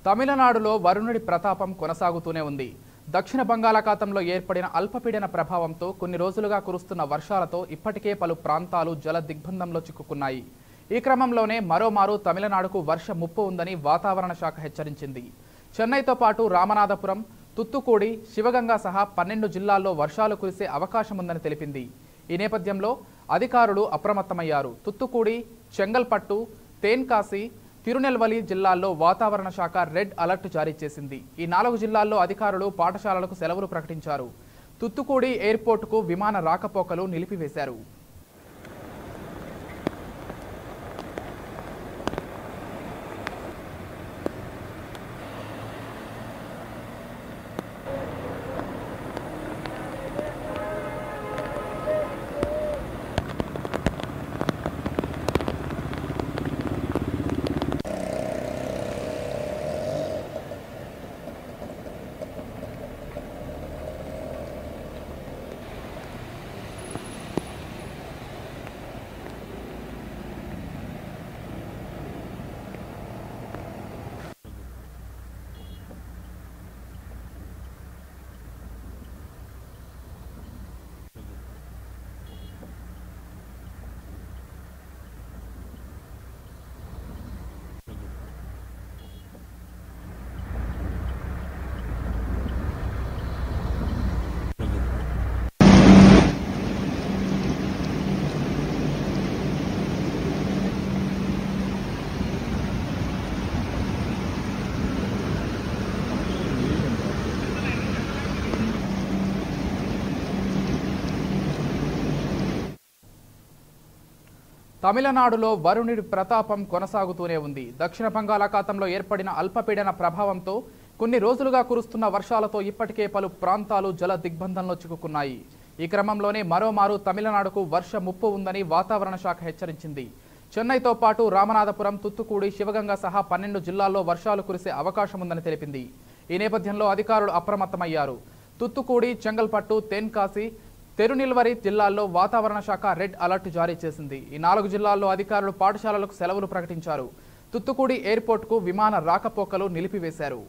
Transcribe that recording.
తమిళనాడులో వరుణుడి ప్రతాపం కొనసాగుతూనే ఉంది. దక్షిణ బంగాళాఖాతంలో ఏర్పడిన అల్పపీడన ప్రభావంతో కొన్ని రోజులుగా కురుస్తున్న వర్షాలతో ఇప్పటికే పలు ప్రాంతాలు జల దిగ్బంధంలో చిక్కుకున్నాయి. ఈ క్రమంలోనే మరోమారు తమిళనాడుకు వర్ష ముప్పు ఉందని వాతావరణ శాఖ హెచ్చరించింది. చెన్నైతో పాటు రామనాథపురం, తుత్తుకూడి, శివగంగా సహా 12 జిల్లాల్లో వర్షాలు కురిసే అవకాశం ఉందని తెలిపింది. ఈ నేపథ్యంలో అధికారులు అప్రమత్తమయ్యారు. తుత్తుకూడి, చెంగల్పట్టు, తేన్కాసి, తిరునెల్వలి జిల్లాల్లో వాతావరణ శాఖ రెడ్ అలర్ట్ జారీ చేసింది. ఈ 4 జిల్లాల్లో అధికారులు పాఠశాలలకు సెలవులు ప్రకటించారు. తుత్తుకూడి ఎయిర్పోర్టుకు విమాన రాకపోకలు నిలిపివేశారు. తమిళనాడులో వరుణుడి ప్రతాపం కొనసాగుతూనే ఉంది. దక్షిణ బంగాళాఖాతంలో ఏర్పడిన అల్పపీడన ప్రభావంతో కొన్ని రోజులుగా కురుస్తున్న వర్షాలతో ఇప్పటికే పలు ప్రాంతాలు జల దిగ్బంధంలో చిక్కుకున్నాయి. ఈ క్రమంలోనే మరోమారు తమిళనాడుకు వర్ష ముప్పు ఉందని వాతావరణ శాఖ హెచ్చరించింది. చెన్నైతో పాటు రామనాథపురం, తుత్తుకూడి, శివగంగా సహా 12 జిల్లాల్లో వర్షాలు కురిసే అవకాశం ఉందని తెలిపింది. ఈ నేపథ్యంలో అధికారులు అప్రమత్తమయ్యారు. తుత్తుకూడి, చెంగల్పట్టు, తెన్కాసి, తిరునెల్వలి జిల్లాల్లో వాతావరణ శాఖ రెడ్ అలర్ట్ జారీ చేసింది. ఈ 4 జిల్లాల్లో అధికారులు పాఠశాలలకు సెలవులు ప్రకటించారు. తుత్తుకూడి ఎయిర్పోర్టుకు విమాన రాకపోకలు నిలిపివేశారు.